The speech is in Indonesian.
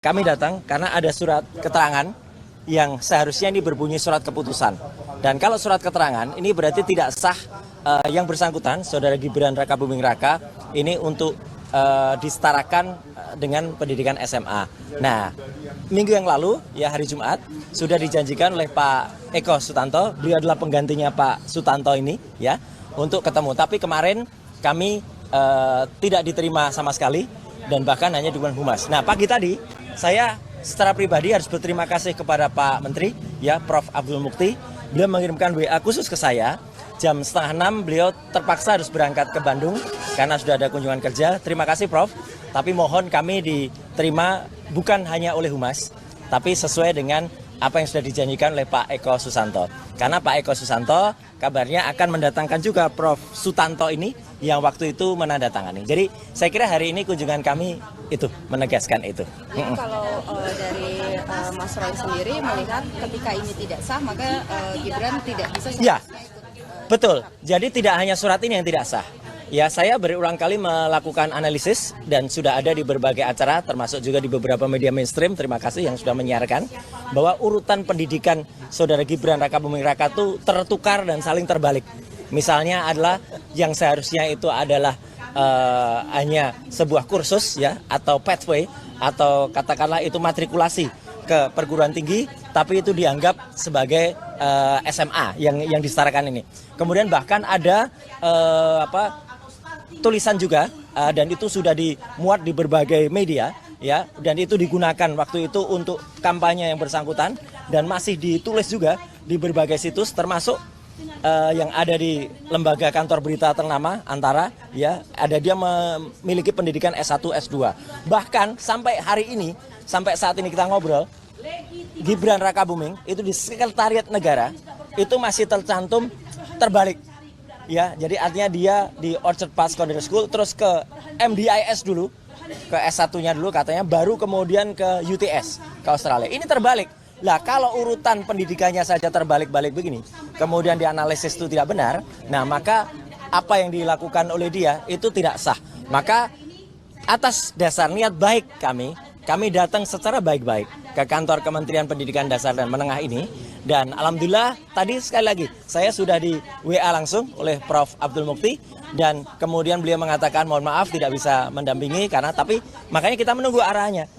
Kami datang karena ada surat keterangan yang seharusnya ini berbunyi surat keputusan. Dan kalau surat keterangan ini berarti tidak sah yang bersangkutan, Saudara Gibran Rakabuming Raka, ini untuk disetarakan dengan pendidikan SMA. Nah, minggu yang lalu, ya hari Jumat, sudah dijanjikan oleh Pak Eko Sutanto, beliau adalah penggantinya Pak Sutanto ini, ya, untuk ketemu. Tapi kemarin kami tidak diterima sama sekali, dan bahkan hanya dukungan humas. Nah, pagi tadi, saya secara pribadi harus berterima kasih kepada Pak Menteri, ya, Prof. Abdul Mukti. Beliau mengirimkan WA khusus ke saya. Jam 5:30 beliau terpaksa harus berangkat ke Bandung karena sudah ada kunjungan kerja. Terima kasih, Prof. Tapi mohon kami diterima bukan hanya oleh humas, tapi sesuai dengan apa yang sudah dijanjikan oleh Pak Eko Susanto. Karena Pak Eko Susanto kabarnya akan mendatangkan juga Prof. Sutanto ini yang waktu itu menandatangani. Jadi saya kira hari ini kunjungan kami itu menegaskan itu. Jadi kalau dari Mas Roy sendiri melihat ketika ini tidak sah, maka Gibran tidak bisa Ya, betul. Jadi tidak hanya surat ini yang tidak sah. Ya, saya berulang kali melakukan analisis dan sudah ada di berbagai acara, termasuk juga di beberapa media mainstream, terima kasih yang sudah menyiarkan, bahwa urutan pendidikan Saudara Gibran Rakabuming Raka itu tertukar dan saling terbalik. Misalnya adalah yang seharusnya itu adalah hanya sebuah kursus, ya, atau pathway, atau katakanlah itu matrikulasi ke perguruan tinggi, tapi itu dianggap sebagai SMA yang disetarakan ini. Kemudian bahkan ada tulisan juga dan itu sudah dimuat di berbagai media, ya, dan itu digunakan waktu itu untuk kampanye yang bersangkutan dan masih ditulis juga di berbagai situs, termasuk yang ada di lembaga kantor berita ternama Antara, ya, ada dia memiliki pendidikan S1, S2. Bahkan sampai hari ini, sampai saat ini kita ngobrol, Gibran Rakabuming itu di Sekretariat Negara itu masih tercantum terbalik. Ya, jadi artinya dia di Orchard Park Secondary School, terus ke MDIS dulu, ke S1-nya dulu katanya, baru kemudian ke UTS, ke Australia. Ini terbalik. Lah, kalau urutan pendidikannya saja terbalik-balik begini, kemudian dianalisis itu tidak benar, nah maka apa yang dilakukan oleh dia itu tidak sah. Maka atas dasar niat baik kami datang secara baik-baik ke kantor Kementerian Pendidikan Dasar dan Menengah ini. Dan alhamdulillah tadi sekali lagi saya sudah di WA langsung oleh Prof. Abdul Mukti. Dan kemudian beliau mengatakan mohon maaf tidak bisa mendampingi karena, tapi makanya kita menunggu arahnya.